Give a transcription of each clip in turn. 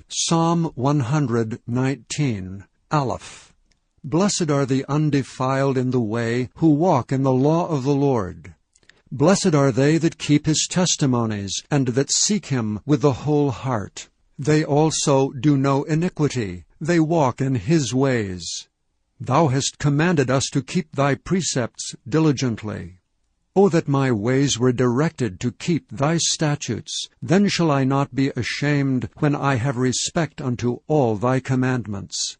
Psalm 119, Aleph. Blessed are the undefiled in the way, who walk in the law of the Lord. Blessed are they that keep his testimonies, and that seek him with the whole heart. They also do no iniquity, they walk in his ways. Thou hast commanded us to keep thy precepts diligently. O that my ways were directed to keep thy statutes, then shall I not be ashamed when I have respect unto all thy commandments.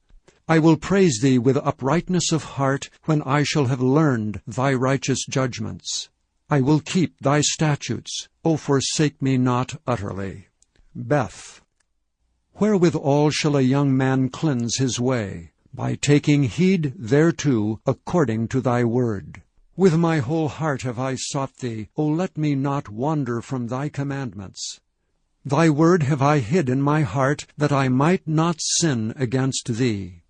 I will praise thee with uprightness of heart when I shall have learned thy righteous judgments. I will keep thy statutes, O forsake me not utterly. Beth. Wherewithal shall a young man cleanse his way? By taking heed thereto according to thy word. With my whole heart have I sought thee, O let me not wander from thy commandments. Thy word have I hid in my heart, that I might not sin against thee.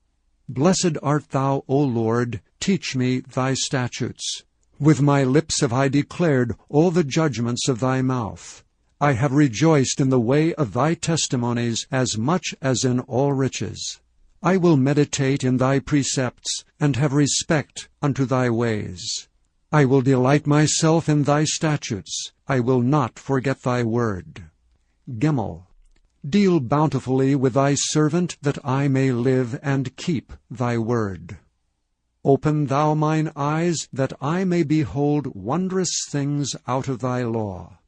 Blessed art thou, O Lord, teach me thy statutes. With my lips have I declared all the judgments of thy mouth. I have rejoiced in the way of thy testimonies as much as in all riches. I will meditate in thy precepts, and have respect unto thy ways. I will delight myself in thy statutes. I will not forget thy word. Gimel. Deal bountifully with thy servant, that I may live and keep thy word. Open thou mine eyes, that I may behold wondrous things out of thy law.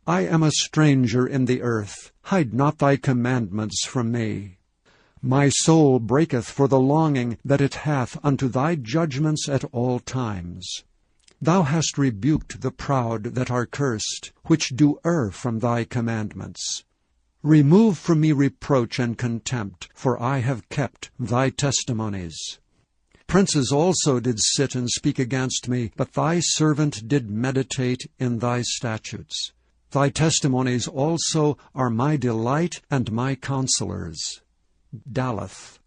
I am a stranger in the earth. Hide not thy commandments from me. My soul breaketh for the longing that it hath unto thy judgments at all times. Thou hast rebuked the proud that are cursed, which do err from thy commandments. Remove from me reproach and contempt, for I have kept thy testimonies. Princes also did sit and speak against me, but thy servant did meditate in thy statutes. Thy testimonies also are my delight and my counselors. Daleth.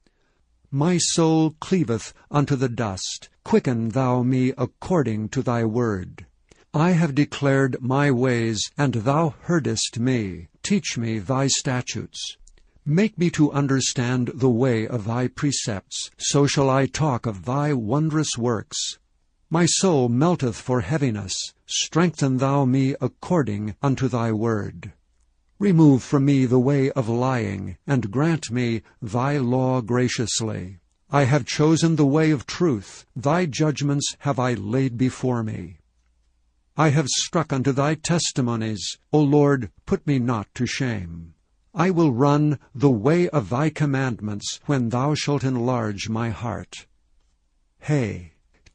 My soul cleaveth unto the dust. Quicken thou me according to thy word. I have declared my ways, and thou heardest me. Teach me thy statutes. Make me to understand the way of thy precepts, so shall I talk of thy wondrous works. My soul melteth for heaviness. Strengthen thou me according unto thy word. Remove from me the way of lying, and grant me thy law graciously. I have chosen the way of truth. Thy judgments have I laid before me. I have struck unto thy testimonies. O Lord, put me not to shame. I will run the way of thy commandments, when thou shalt enlarge my heart. Hey.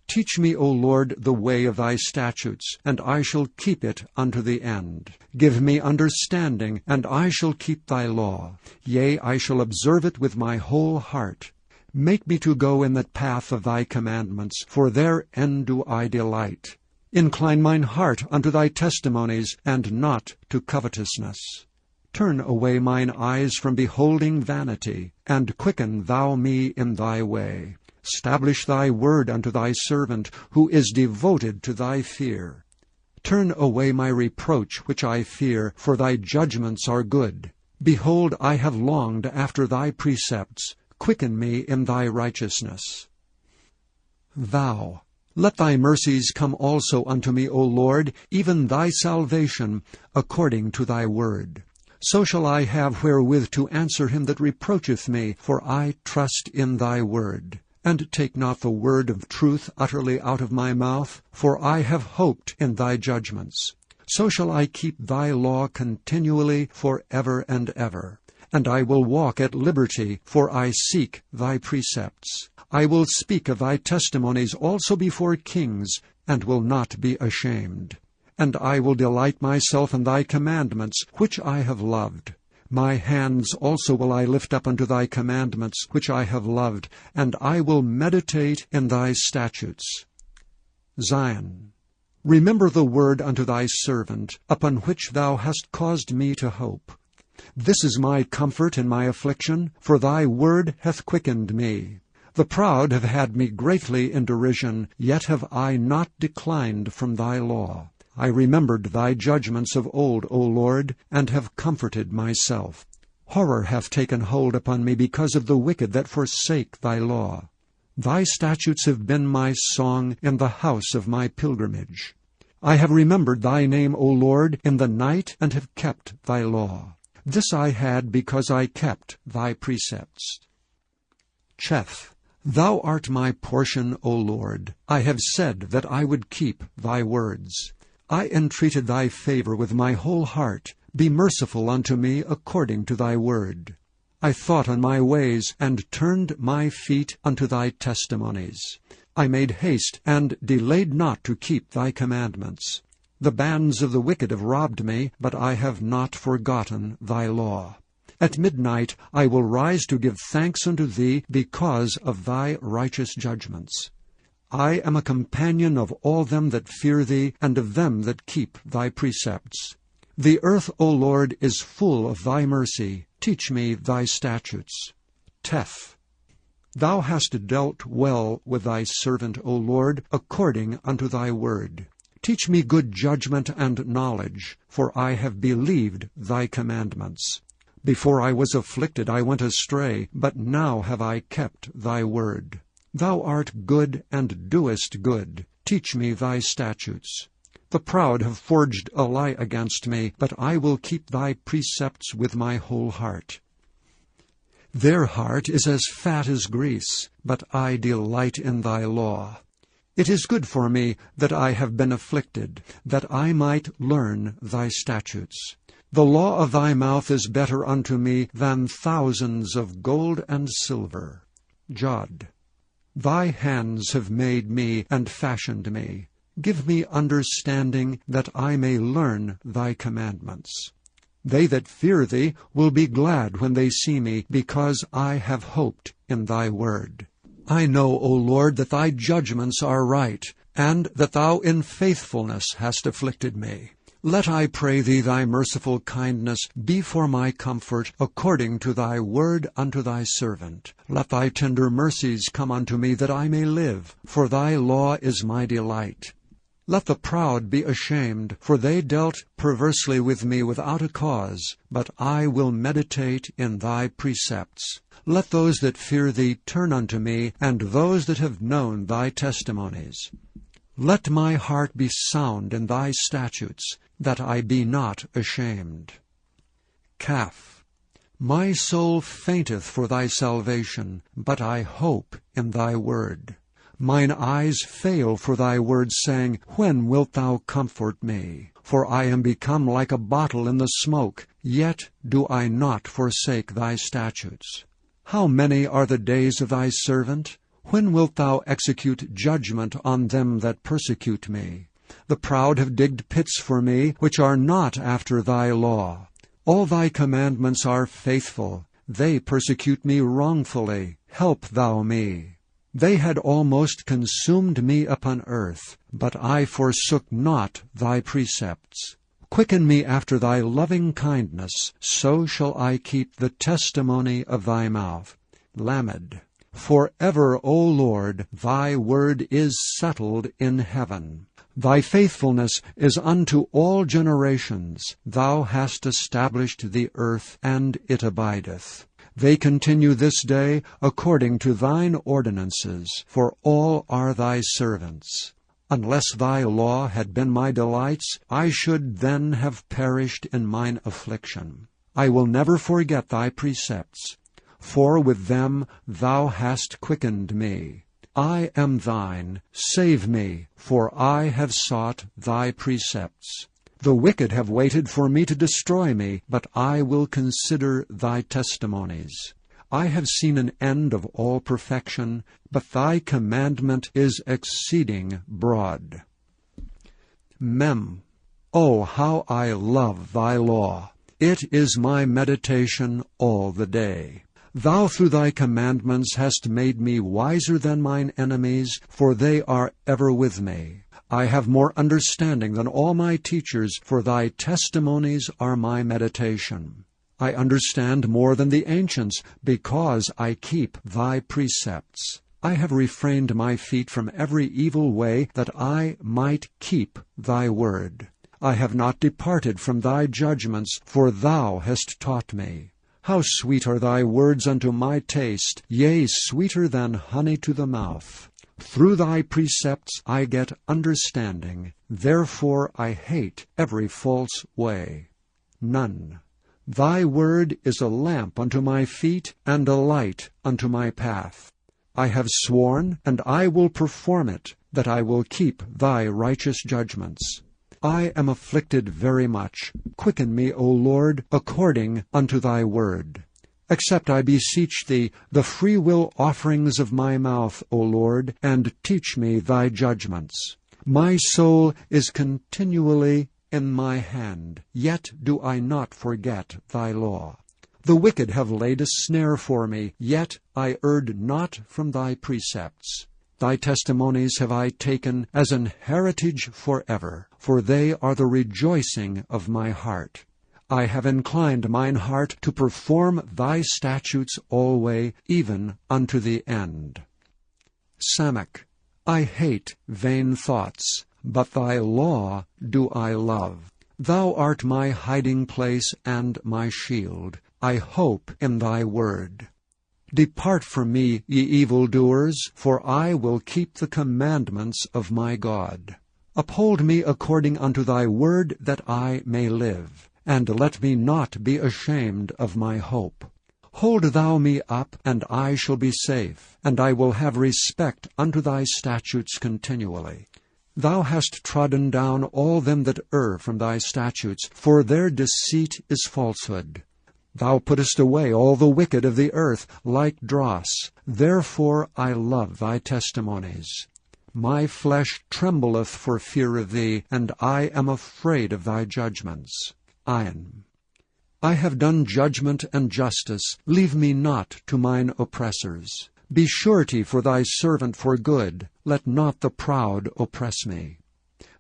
Teach me, O Lord, the way of thy statutes, and I shall keep it unto the end. Give me understanding, and I shall keep thy law. Yea, I shall observe it with my whole heart. Make me to go in the path of thy commandments, for therein do I delight. Incline mine heart unto thy testimonies, and not to covetousness. Turn away mine eyes from beholding vanity, and quicken thou me in thy way. Establish thy word unto thy servant, who is devoted to thy fear. Turn away my reproach which I fear, for thy judgments are good. Behold, I have longed after thy precepts. Quicken me in thy righteousness. Thou. Let thy mercies come also unto me, O Lord, even thy salvation, according to thy word. So shall I have wherewith to answer him that reproacheth me, for I trust in thy word. And take not the word of truth utterly out of my mouth, for I have hoped in thy judgments. So shall I keep thy law continually for ever and ever. And I will walk at liberty, for I seek thy precepts. I will speak of thy testimonies also before kings, and will not be ashamed. And I will delight myself in thy commandments, which I have loved. My hands also will I lift up unto thy commandments, which I have loved, and I will meditate in thy statutes. Zion. Remember the word unto thy servant, upon which thou hast caused me to hope. This is my comfort in my affliction, for thy word hath quickened me. The proud have had me greatly in derision, yet have I not declined from thy law. I remembered thy judgments of old, O Lord, and have comforted myself. Horror hath taken hold upon me because of the wicked that forsake thy law. Thy statutes have been my song in the house of my pilgrimage. I have remembered thy name, O Lord, in the night, and have kept thy law. This I had because I kept thy precepts. Cheth. Thou art my portion, O Lord. I have said that I would keep thy words. I entreated thy favor with my whole heart. Be merciful unto me according to thy word. I thought on my ways, and turned my feet unto thy testimonies. I made haste, and delayed not to keep thy commandments. The bands of the wicked have robbed me, but I have not forgotten thy law. At midnight I will rise to give thanks unto thee because of thy righteous judgments. I am a companion of all them that fear thee, and of them that keep thy precepts. The earth, O Lord, is full of thy mercy. Teach me thy statutes. Teth. Thou hast dealt well with thy servant, O Lord, according unto thy word. Teach me good judgment and knowledge, for I have believed thy commandments. Before I was afflicted I went astray, but now have I kept thy word. Thou art good and doest good. Teach me thy statutes. The proud have forged a lie against me, but I will keep thy precepts with my whole heart. Their heart is as fat as grease, but I delight in thy law. It is good for me that I have been afflicted, that I might learn thy statutes. The law of thy mouth is better unto me than thousands of gold and silver. Jod. Thy hands have made me and fashioned me. Give me understanding, that I may learn thy commandments. They that fear thee will be glad when they see me, because I have hoped in thy word. I know, O Lord, that thy judgments are right, and that thou in faithfulness hast afflicted me. Let, I pray thee, thy merciful kindness be for my comfort, according to thy word unto thy servant. Let thy tender mercies come unto me, that I may live, for thy law is my delight. Let the proud be ashamed, for they dealt perversely with me without a cause, but I will meditate in thy precepts. Let those that fear thee turn unto me, and those that have known thy testimonies. Let my heart be sound in thy statutes, that I be not ashamed. Kaf. My soul fainteth for thy salvation, but I hope in thy word. Mine eyes fail for thy word, saying, When wilt thou comfort me? For I am become like a bottle in the smoke, yet do I not forsake thy statutes. How many are the days of thy servant? When wilt thou execute judgment on them that persecute me? The proud have digged pits for me, which are not after thy law. All thy commandments are faithful. They persecute me wrongfully. Help thou me. They had almost consumed me upon earth, but I forsook not thy precepts. Quicken me after thy loving kindness, so shall I keep the testimony of thy mouth. Lamed. For ever, O Lord, thy word is settled in heaven. Thy faithfulness is unto all generations. Thou hast established the earth, and it abideth. They continue this day according to thine ordinances, for all are thy servants. Unless thy law had been my delights, I should then have perished in mine affliction. I will never forget thy precepts, for with them thou hast quickened me. I am thine, save me, for I have sought thy precepts. The wicked have waited for me to destroy me, but I will consider thy testimonies. I have seen an end of all perfection, but thy commandment is exceeding broad. Mem. Oh, how I love thy law! It is my meditation all the day. Thou through thy commandments hast made me wiser than mine enemies, for they are ever with me. I have more understanding than all my teachers, for thy testimonies are my meditation. I understand more than the ancients, because I keep thy precepts. I have refrained my feet from every evil way, that I might keep thy word. I have not departed from thy judgments, for thou hast taught me. How sweet are thy words unto my taste, yea, sweeter than honey to the mouth. Through thy precepts I get understanding, therefore I hate every false way. None. Thy word is a lamp unto my feet, and a light unto my path. I have sworn, and I will perform it, that I will keep thy righteous judgments. I am afflicted very much. Quicken me, O Lord, according unto thy word. Accept, I beseech thee, the freewill offerings of my mouth, O Lord, and teach me thy judgments. My soul is continually in my hand, yet do I not forget thy law. The wicked have laid a snare for me, yet I erred not from thy precepts. Thy testimonies have I taken as an heritage forever, for they are the rejoicing of my heart. I have inclined mine heart to perform thy statutes alway, even unto the end. Samach. I hate vain thoughts, but thy law do I love. Thou art my hiding place and my shield. I hope in thy word. Depart from me, ye evildoers, for I will keep the commandments of my God. Uphold me according unto thy word, that I may live, and let me not be ashamed of my hope. Hold thou me up, and I shall be safe, and I will have respect unto thy statutes continually. Thou hast trodden down all them that err from thy statutes, for their deceit is falsehood. Thou puttest away all the wicked of the earth like dross. Therefore I love thy testimonies. My flesh trembleth for fear of thee, and I am afraid of thy judgments. Ayin. I have done judgment and justice. Leave me not to mine oppressors. Be surety for thy servant for good. Let not the proud oppress me.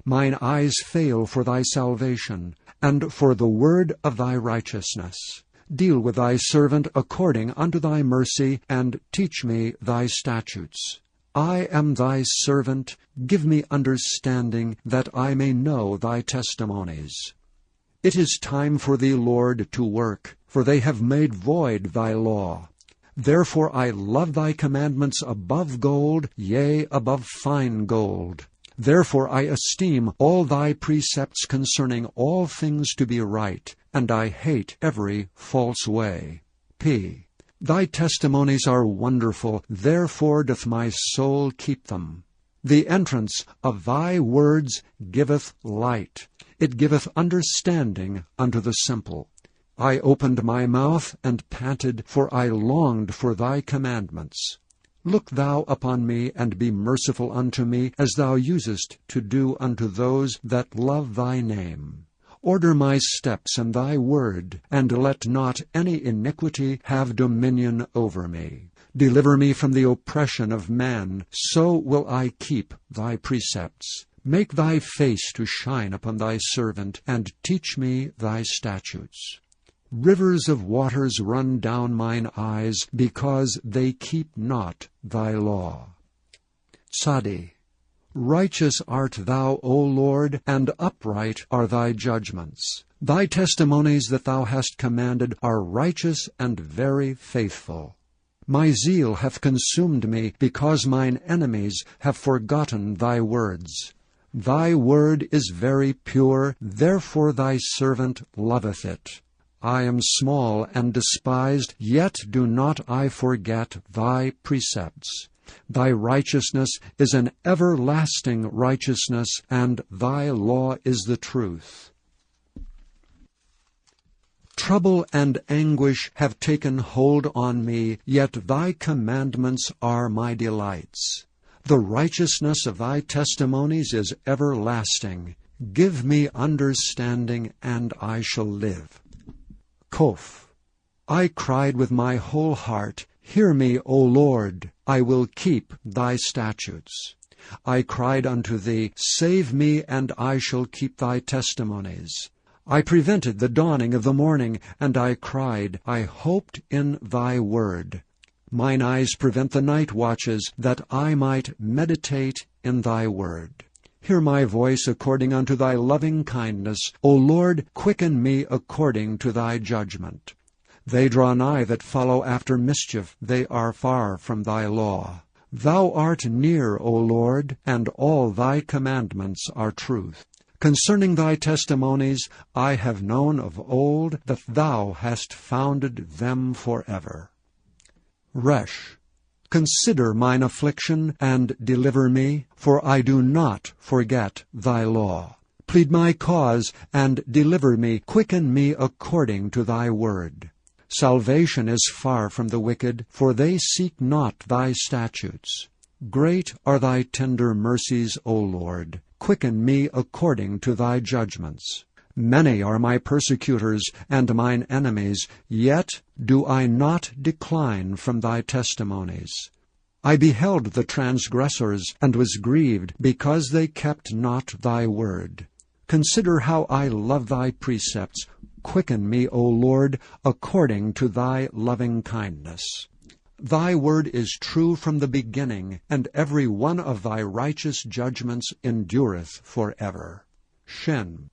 Mine eyes fail for thy salvation, and for the word of thy righteousness. Deal with thy servant according unto thy mercy, and teach me thy statutes. I am thy servant. Give me understanding, that I may know thy testimonies. It is time for thee, Lord, to work, for they have made void thy law. Therefore I love thy commandments above gold, yea, above fine gold. Therefore I esteem all thy precepts concerning all things to be right, and I hate every false way. P. Thy testimonies are wonderful, therefore doth my soul keep them. The entrance of thy words giveth light. It giveth understanding unto the simple. I opened my mouth and panted, for I longed for thy commandments. Look thou upon me, and be merciful unto me, as thou usest to do unto those that love thy name. Order my steps in thy word, and let not any iniquity have dominion over me. Deliver me from the oppression of man, so will I keep thy precepts. Make thy face to shine upon thy servant, and teach me thy statutes. Rivers of waters run down mine eyes, because they keep not thy law. Tzadi. Righteous art thou, O Lord, and upright are thy judgments. Thy testimonies that thou hast commanded are righteous and very faithful. My zeal hath consumed me, because mine enemies have forgotten thy words. Thy word is very pure, therefore thy servant loveth it. I am small and despised, yet do not I forget thy precepts. Thy righteousness is an everlasting righteousness, and thy law is the truth. Trouble and anguish have taken hold on me, yet thy commandments are my delights. The righteousness of thy testimonies is everlasting. Give me understanding, and I shall live. Kof. I cried with my whole heart, Hear me, O Lord, I will keep thy statutes. I cried unto thee, Save me, and I shall keep thy testimonies. I prevented the dawning of the morning, and I cried, I hoped in thy word. Mine eyes prevent the night watches, that I might meditate in thy word. Hear my voice according unto thy loving kindness. O Lord, quicken me according to thy judgment. They draw nigh that follow after mischief, they are far from thy law. Thou art near, O Lord, and all thy commandments are truth. Concerning thy testimonies I have known of old that thou hast founded them forever. Resh. Consider mine affliction, and deliver me, for I do not forget thy law. Plead my cause, and deliver me, quicken me according to thy word. Salvation is far from the wicked, for they seek not thy statutes. Great are thy tender mercies, O Lord. Quicken me according to thy judgments. Many are my persecutors and mine enemies, yet do I not decline from thy testimonies. I beheld the transgressors, and was grieved, because they kept not thy word. Consider how I love thy precepts. Quicken me, O Lord, according to thy loving kindness. Thy word is true from the beginning, and every one of thy righteous judgments endureth forever. Shin.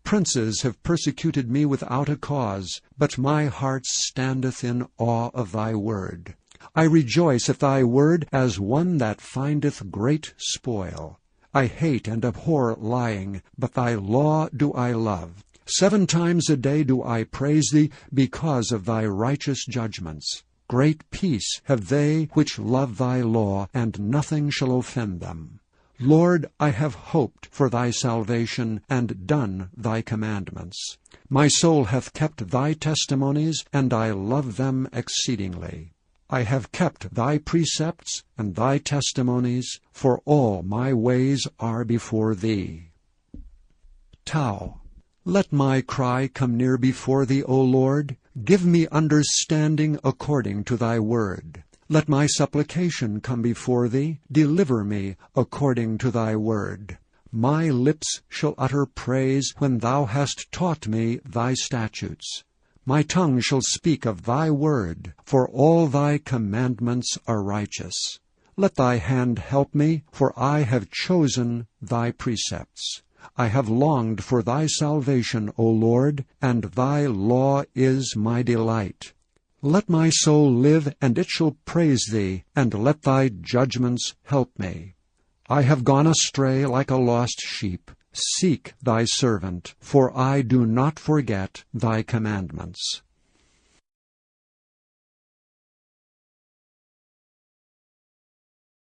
Princes have persecuted me without a cause, but my heart standeth in awe of thy word. I rejoice at thy word as one that findeth great spoil. I hate and abhor lying, but thy law do I love. 7 times a day do I praise thee because of thy righteous judgments. Great peace have they which love thy law, and nothing shall offend them. Lord, I have hoped for thy salvation, and done thy commandments. My soul hath kept thy testimonies, and I love them exceedingly. I have kept thy precepts and thy testimonies, for all my ways are before thee. Tau. Let my cry come near before thee, O Lord. Give me understanding according to thy word. Let my supplication come before thee. Deliver me according to thy word. My lips shall utter praise when thou hast taught me thy statutes. My tongue shall speak of thy word, for all thy commandments are righteous. Let thy hand help me, for I have chosen thy precepts. I have longed for thy salvation, O Lord, and thy law is my delight. Let my soul live, and it shall praise thee, and let thy judgments help me. I have gone astray like a lost sheep. Seek thy servant, for I do not forget thy commandments.